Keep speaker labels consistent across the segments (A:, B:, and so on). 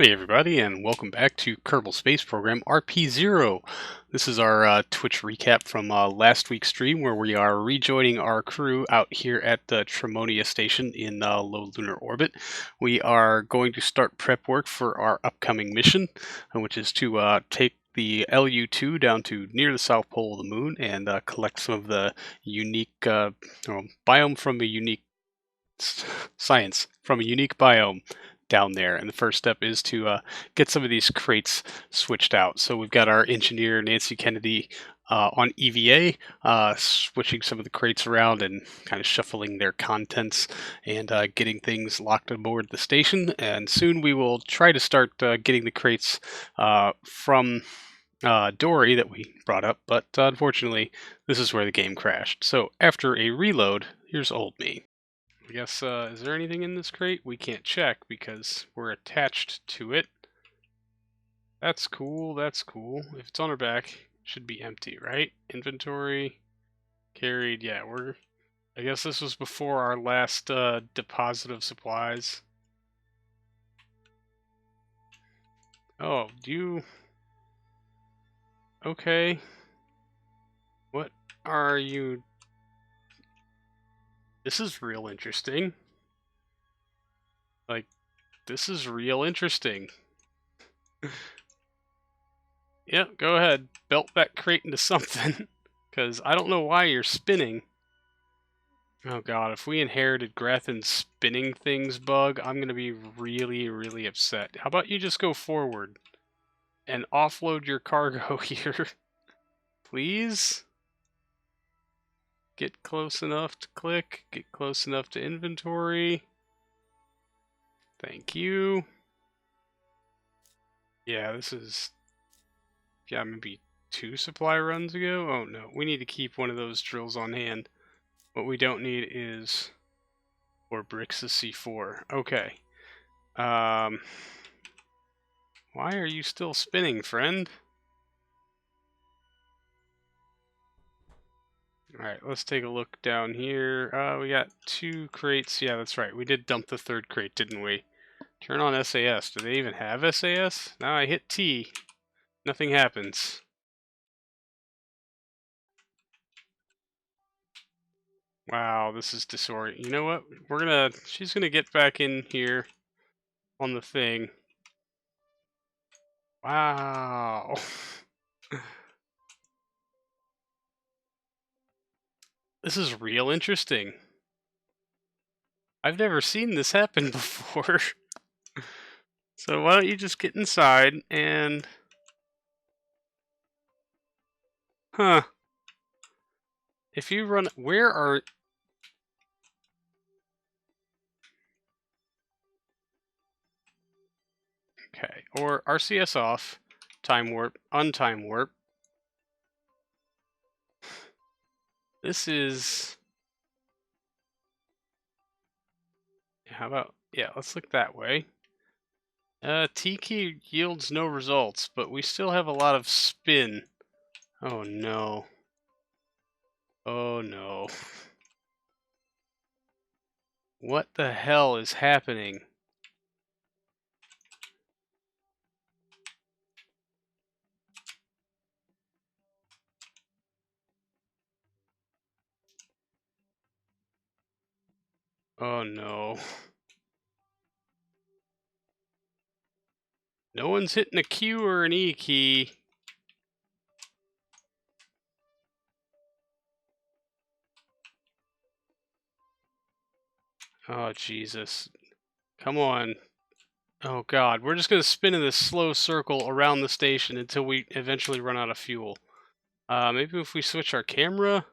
A: Hey everybody, and welcome back to Kerbal Space Program RP-0. This is our Twitch recap from last week's stream, where we are rejoining our crew out here at the Tremonia Station in low lunar orbit. We are going to start prep work for our upcoming mission, which is to take the LU-2 down to near the South Pole of the Moon and collect some of the unique biome from a unique science from a unique biome down there. And the first step is to get some of these crates switched out. So we've got our engineer Nancy Kennedy on EVA, switching some of the crates around and kind of shuffling their contents and getting things locked aboard the station. And soon we will try to start getting the crates from Dory that we brought up, but unfortunately this is where the game crashed. So after a reload, here's old me. I guess, is there anything in this crate? We can't check because we're attached to it. That's cool, that's cool. If it's on our back, it should be empty, right? Inventory, carried, yeah, I guess this was before our last deposit of supplies. Oh, okay. What are you... This is real interesting. Like, this is real interesting. Yeah, go ahead. Belt that crate into something. Because I don't know why you're spinning. Oh god, if we inherited Grathen's spinning things bug, I'm going to be really, really upset. How about you just go forward and offload your cargo here? Please? Get close enough to click. Get close enough to inventory. Thank you. Yeah, this is... Yeah, maybe 2 supply runs ago? Oh no, we need to keep one of those drills on hand. What we don't need is 4 bricks of C4. Okay. Why are you still spinning, friend? Alright, let's take a look down here. We got 2 crates. Yeah, that's right. We did dump the 3rd crate, didn't we? Turn on SAS. Do they even have SAS? Now I hit T. Nothing happens. Wow, this is disorienting. You know what? She's gonna get back in here on the thing. Wow. This is real interesting. I've never seen this happen before. So why don't you just get inside and... Huh. If you run... Where are... Okay, or RCS off, time warp, untime warp. This is... How about... Yeah, let's look that way. T key yields no results, but we still have a lot of spin. Oh no. Oh no. What the hell is happening? Oh no. No one's hitting a Q or an E key. Oh Jesus. Come on. Oh god, we're just gonna spin in this slow circle around the station until we eventually run out of fuel. Maybe if we switch our camera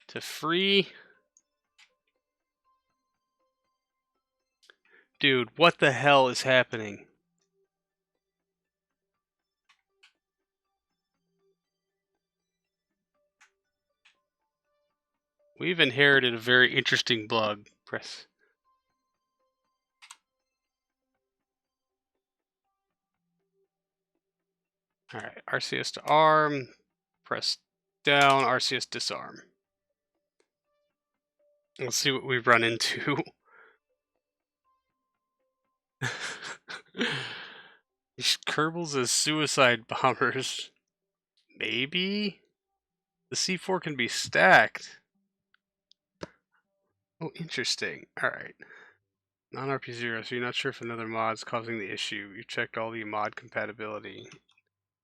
A: to free. Dude, what the hell is happening? We've inherited a very interesting bug. Press. Alright, RCS to arm. Press down, RCS disarm. Let's see what we run into. These Kerbals as suicide bombers. Maybe? The C4 can be stacked. Oh, interesting. Alright. Non-RP-0, so you're not sure if another mod's causing the issue. You checked all the mod compatibility.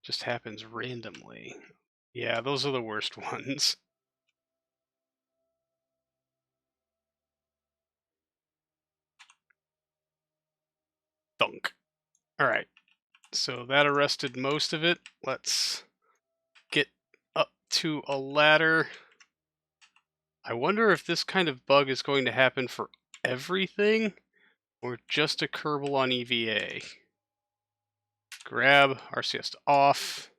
A: Just happens randomly. Yeah, those are the worst ones. Thunk. Alright, so that arrested most of it. Let's get up to a ladder. I wonder if this kind of bug is going to happen for everything, or just a Kerbal on EVA. Grab, RCS off.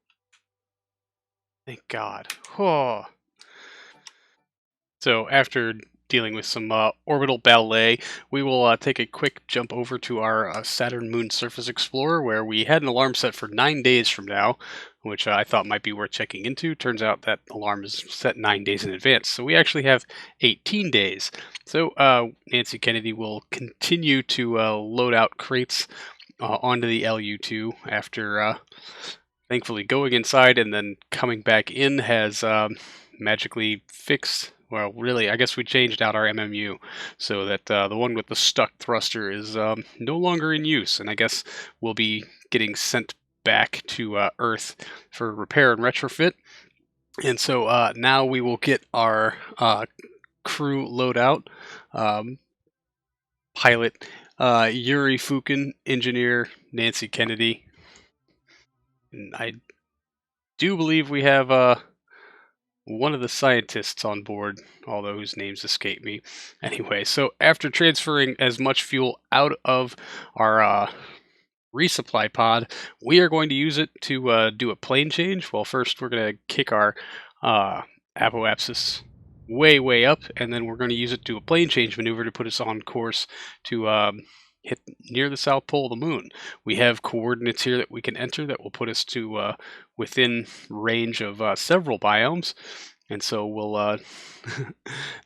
A: Thank God. Oh. So after dealing with some orbital ballet, we will take a quick jump over to our Saturn Moon Surface Explorer, where we had an alarm set for 9 days from now, which I thought might be worth checking into. Turns out that alarm is set 9 days in advance, so we actually have 18 days. So Nancy Kennedy will continue to load out crates onto the LU-2 after thankfully going inside and then coming back in has magically fixed. Well, really, I guess we changed out our MMU so that the one with the stuck thruster is no longer in use, and I guess we'll be getting sent back to Earth for repair and retrofit. And so now we will get our crew loadout. Pilot Yuri Fukin, engineer Nancy Kennedy. And I do believe we have one of the scientists on board, although whose names escape me. Anyway, so after transferring as much fuel out of our resupply pod, we are going to use it to do a plane change. Well, first we're going to kick our apoapsis way up, and then we're going to use it to do a plane change maneuver to put us on course to hit near the South Pole of the Moon. We have coordinates here that we can enter that will put us to within range of several biomes. And so we'll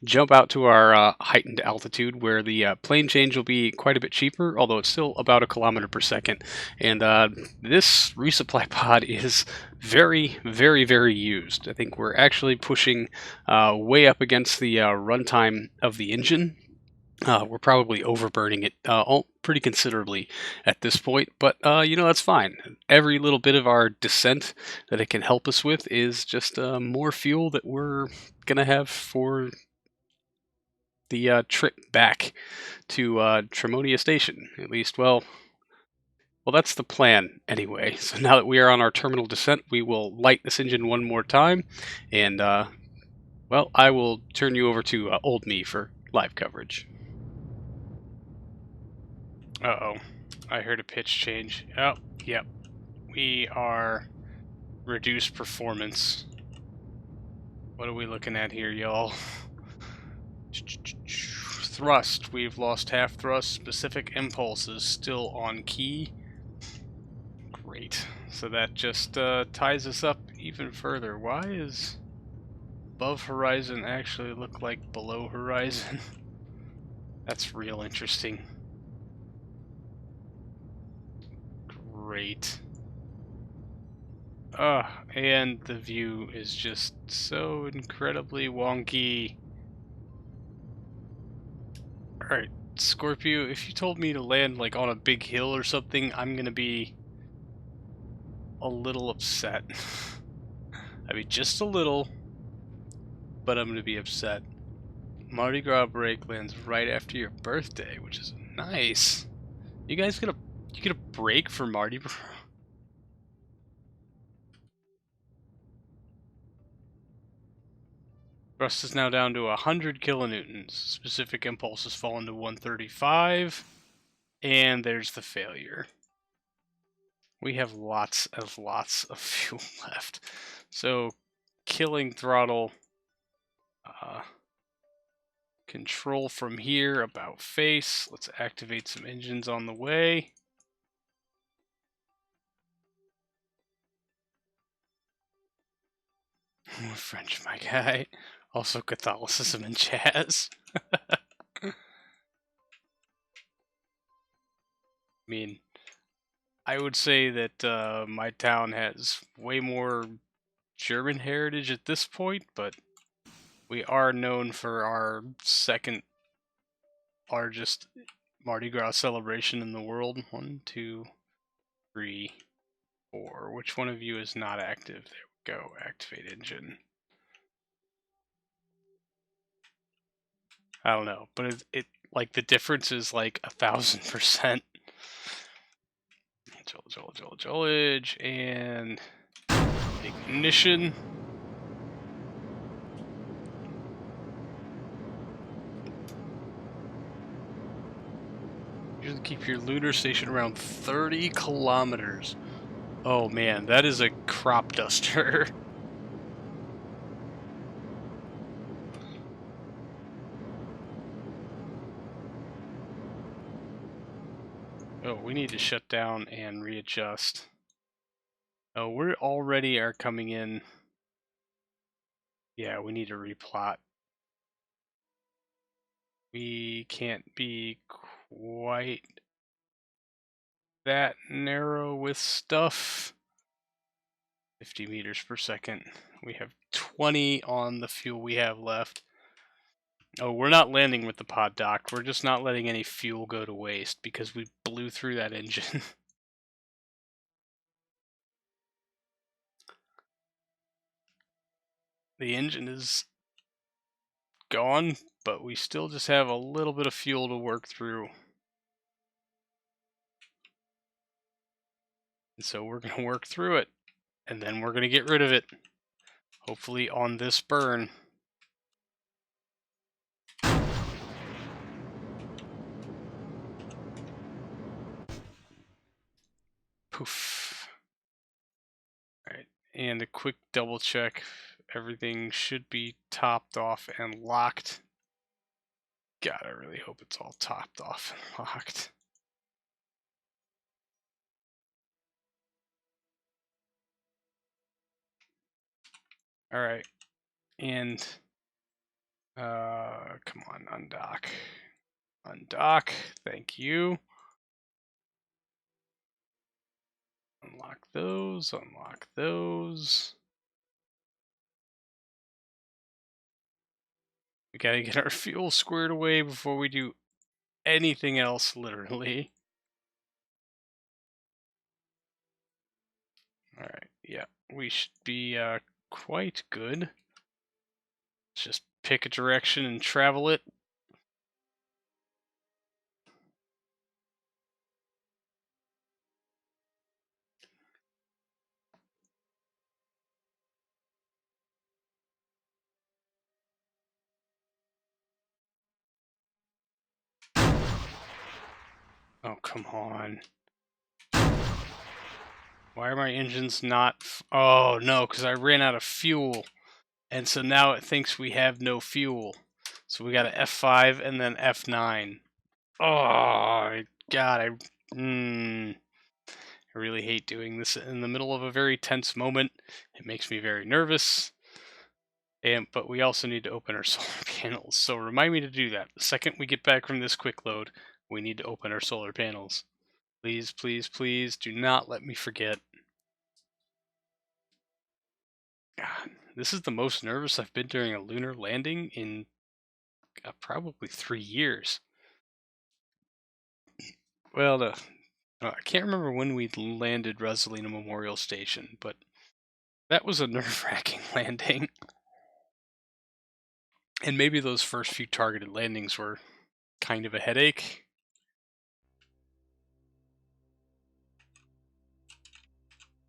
A: jump out to our heightened altitude where the plane change will be quite a bit cheaper, although it's still about 1 kilometer per second. And this resupply pod is very used. I think we're actually pushing way up against the runtime of the engine. We're probably overburning it pretty considerably at this point, but that's fine. Every little bit of our descent that it can help us with is just more fuel that we're gonna have for the trip back to Tremonia Station. At least, well, that's the plan anyway. So now that we are on our terminal descent, we will light this engine one more time, and well, I will turn you over to old me for live coverage. Uh-oh. I heard a pitch change. Oh, yep. We are reduced performance. What are we looking at here, y'all? Thrust. We've lost half thrust. Specific impulses still on key. Great. So that just ties us up even further. Why is above horizon actually look like below horizon? That's real interesting. Great. And the view is just so incredibly wonky. Alright, Scorpio, if you told me to land like on a big hill or something, I'm gonna be a little upset. I mean, just a little, but I'm gonna be upset. Mardi Gras break lands right after your birthday, which is nice. You guys get a break for Mardi Gras? Thrust is now down to 100 kilonewtons. Specific impulse has fallen to 135. And there's the failure. We have lots of fuel left. So, killing throttle. Control from here, about face. Let's activate some engines on the way. French, my guy. Also Catholicism and jazz. I mean, I would say that my town has way more German heritage at this point, but we are known for our second largest Mardi Gras celebration in the world. 1, 2, 3, 4. Which one of you is not active? There we go. Activate engine. I don't know, but it like the difference is like 1,000%. Jollage, and ignition. Usually keep your lunar station around 30 kilometers. Oh man, that is a crop duster. Oh, we need to shut down and readjust. Oh, we already are coming in. Yeah, we need to replot. We can't be quite that narrow with stuff. 50 meters per second. We have 20 on the fuel we have left. Oh, we're not landing with the pod docked. We're just not letting any fuel go to waste because we blew through that engine. The engine is gone, but we still just have a little bit of fuel to work through. And so we're going to work through it, and then we're going to get rid of it. Hopefully on this burn. Poof. Alright, and a quick double check. Everything should be topped off and locked. God, I really hope it's all topped off and locked. Alright, and come on, undock. Undock, thank you. Unlock those, unlock those. We gotta get our fuel squared away before we do anything else, literally. Alright, yeah, we should be quite good. Let's just pick a direction and travel it. Oh, come on. Why are my engines not... Oh, no, because I ran out of fuel. And so now it thinks we have no fuel. So we got a F5 and then F9. Oh, God, I really hate doing this in the middle of a very tense moment. It makes me very nervous. But we also need to open our solar panels. So remind me to do that. The second we get back from this quick load, we need to open our solar panels. Please, please, please, do not let me forget. God, this is the most nervous I've been during a lunar landing in probably 3 years. Well, I can't remember when we landed Rosalina Memorial Station, but that was a nerve-wracking landing. And maybe those first few targeted landings were kind of a headache.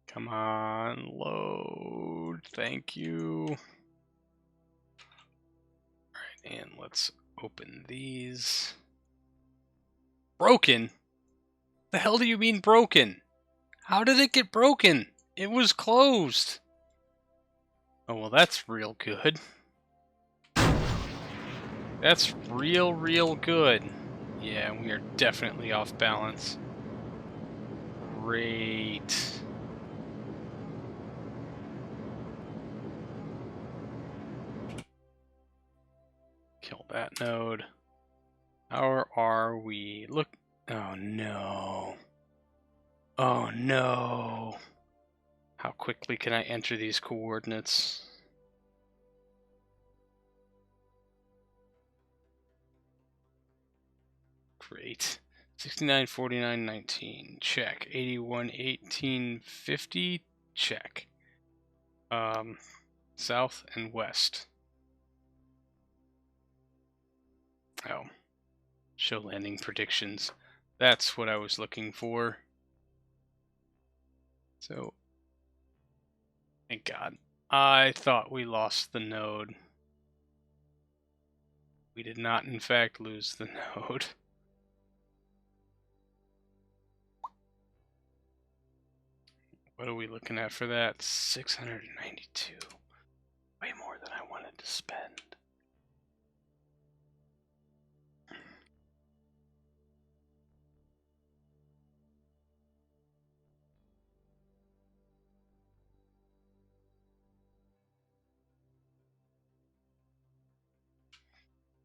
A: Come on, load. Thank you. Alright, and let's open these. Broken? The hell do you mean broken? How did it get broken? It was closed. Oh, well, that's real good. That's real good. Yeah, we are definitely off balance. Great. Kill that node. How are we? Look. Oh, no. Oh no. How quickly can I enter these coordinates? Great. 69, 49, 19. Check. 81, 18, 50. Check. South and west. Oh. Show landing predictions. That's what I was looking for. So, thank God. I thought we lost the node. We did not, in fact, lose the node. What are we looking at for that? 692. Way more than I wanted to spend.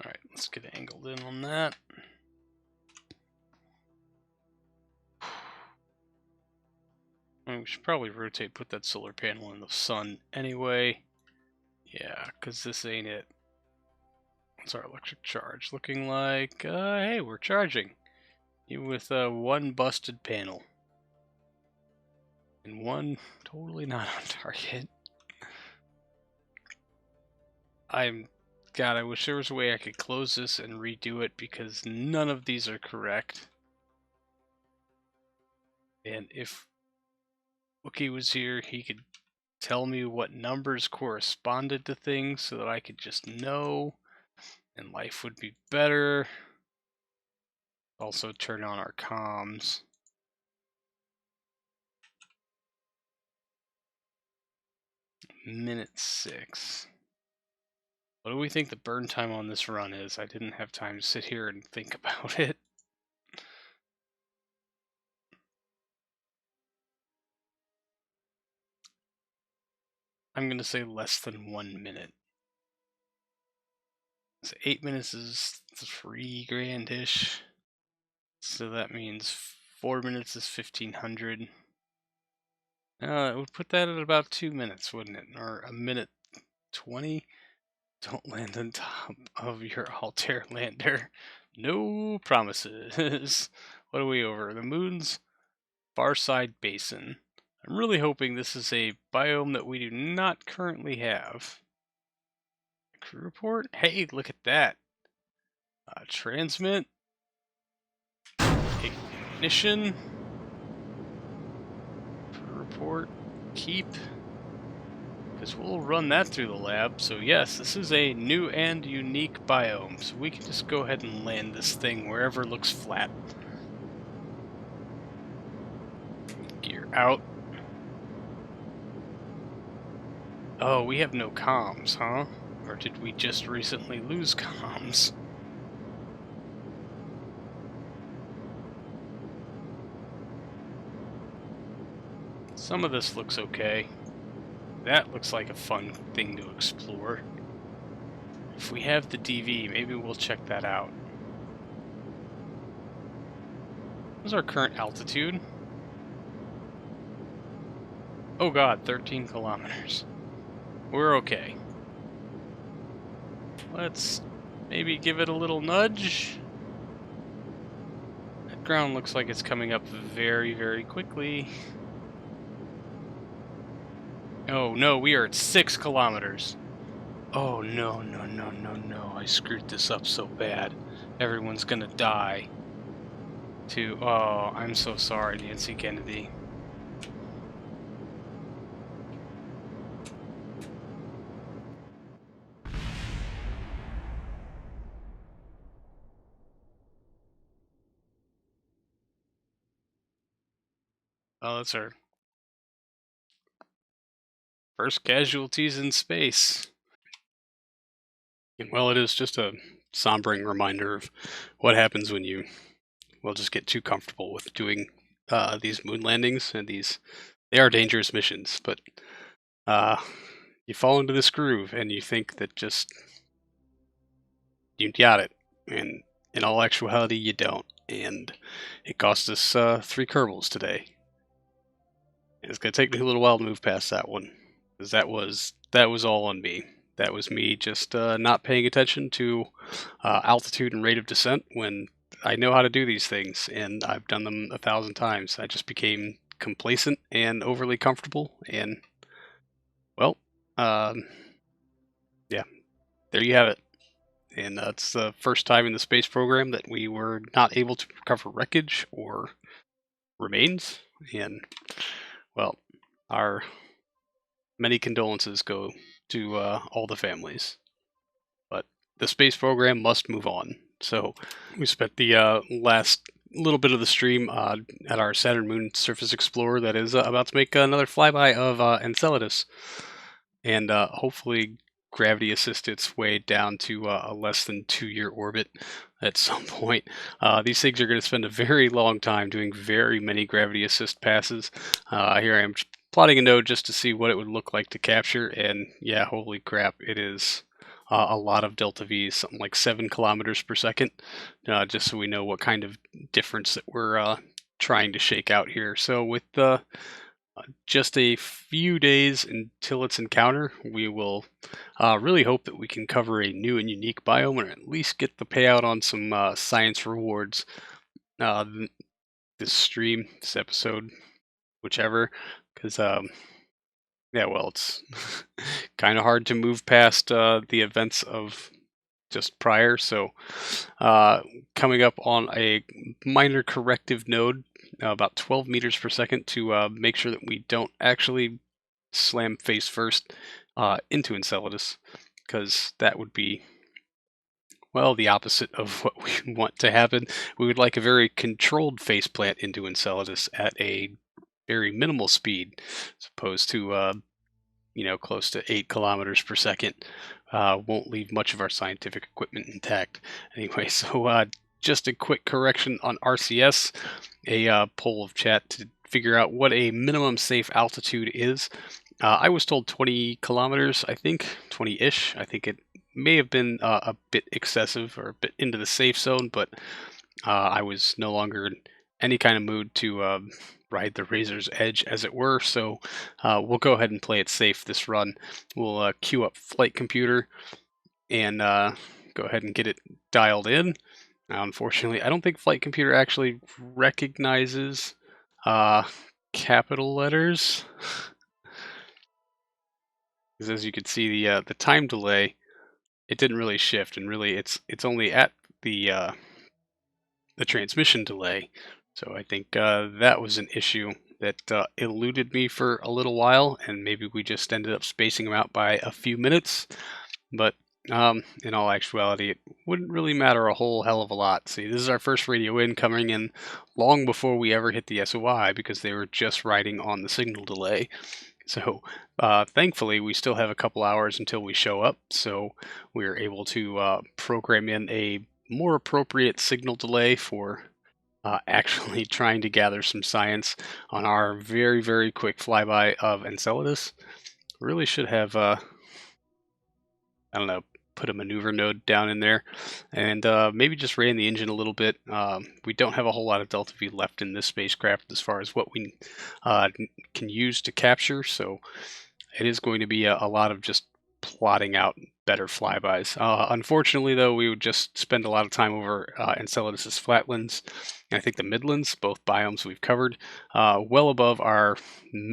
A: Alright, let's get angled in on that. We should probably rotate, put that solar panel in the sun anyway. Yeah, because this ain't it. What's our electric charge looking like? Hey, we're charging. Even with one busted panel. And one totally not on target. God, I wish there was a way I could close this and redo it because none of these are correct. And if Wookie was here, he could tell me what numbers corresponded to things so that I could just know and life would be better. Also turn on our comms. Minute 6. What do we think the burn time on this run is? I didn't have time to sit here and think about it. I'm going to say less than 1 minute. So 8 minutes is 3 grand-ish. So that means 4 minutes is 1,500. It would put that at about 2 minutes, wouldn't it? Or a minute 20? Don't land on top of your Altair lander. No promises. What are we over? The moon's far side basin. I'm really hoping this is a biome that we do not currently have. Crew report? Hey, look at that. Transmit. Ignition. Crew report. Keep. Because we'll run that through the lab. So yes, this is a new and unique biome. So we can just go ahead and land this thing wherever looks flat. Gear out. Oh, we have no comms, huh? Or did we just recently lose comms? Some of this looks okay. That looks like a fun thing to explore. If we have the DV, maybe we'll check that out. What's our current altitude? Oh god, 13 kilometers. We're okay. Let's maybe give it a little nudge. That ground looks like it's coming up very, very quickly. Oh no, we are at 6 kilometers. Oh no, no, no, no, no. I screwed this up so bad. Everyone's gonna die. Oh, I'm so sorry, Nancy Kennedy. Oh, that's our first casualties in space. Well, it is just a sombering reminder of what happens when you, well, just get too comfortable with doing these moon landings, and they are dangerous missions, but you fall into this groove and you think that just you got it, and in all actuality you don't, and it cost us 3 Kerbals today. It's gonna take me a little while to move past that one, because that was all on me. That was me just not paying attention to altitude and rate of descent when I know how to do these things, and I've done them 1,000 times. I just became complacent and overly comfortable, and well, um, yeah, there you have it. And it's the first time in the space program that we were not able to recover wreckage or remains, and well, our many condolences go to all the families. But the space program must move on. So we spent the last little bit of the stream at our Saturn Moon Surface Explorer that is about to make another flyby of Enceladus, and hopefully gravity assist its way down to a less than 2-year orbit at some point. These things are going to spend a very long time doing very many gravity assist passes. Here I am plotting a node just to see what it would look like to capture, and yeah, holy crap, it is a lot of delta V's, something like 7 kilometers per second, just so we know what kind of difference that we're trying to shake out here. So with just a few days until its encounter, we will really hope that we can cover a new and unique biome, or at least get the payout on some science rewards this stream, this episode, whichever, because yeah, well, it's kind of hard to move past the events of just prior. So, coming up on a minor corrective node, about 12 meters per second, to make sure that we don't actually slam face first into Enceladus, because that would be, well, the opposite of what we want to happen. We would like a very controlled face plant into Enceladus at a very minimal speed, as opposed to close to 8 kilometers per second. Won't leave much of our scientific equipment intact. Anyway, so just a quick correction on RCS, a poll of chat to figure out what a minimum safe altitude is. I was told 20 kilometers, I think, 20-ish. I think it may have been a bit excessive or a bit into the safe zone, but I was no longer in any kind of mood to ride the razor's edge, as it were. So we'll go ahead and play it safe this run. We'll queue up Flight Computer and go ahead and get it dialed in. Now, unfortunately, I don't think Flight Computer actually recognizes capital letters. Because as you can see, the time delay, it didn't really shift, and really it's only at the transmission delay. So I think that was an issue that eluded me for a little while, and maybe we just ended up spacing them out by a few minutes. But in all actuality, it wouldn't really matter a whole hell of a lot. See, this is our first radio in, coming in long before we ever hit the SOI, because they were just riding on the signal delay. So thankfully, we still have a couple hours until we show up, so we are able to program in a more appropriate signal delay for actually trying to gather some science on our very, very quick flyby of Enceladus. Really should have, I don't know, put a maneuver node down in there, and maybe just ran the engine a little bit. We don't have a whole lot of Delta V left in this spacecraft as far as what we can use to capture, so it is going to be a lot of just plotting out better flybys. Unfortunately, though, we would just spend a lot of time over Enceladus's flatlands, and I think the midlands, both biomes we've covered, well above our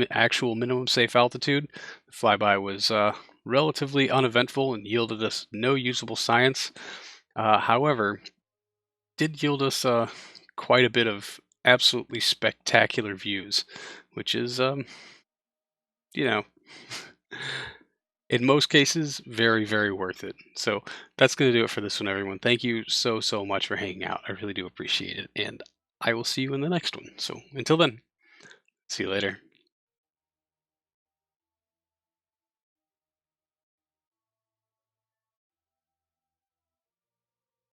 A: actual minimum safe altitude. The flyby was relatively uneventful and yielded us no usable science. However, did yield us quite a bit of absolutely spectacular views, which is, you know, in most cases, very, very worth it. So that's going to do it for this one, everyone. Thank you so, so much for hanging out. I really do appreciate it. And I will see you in the next one. So until then, see you later.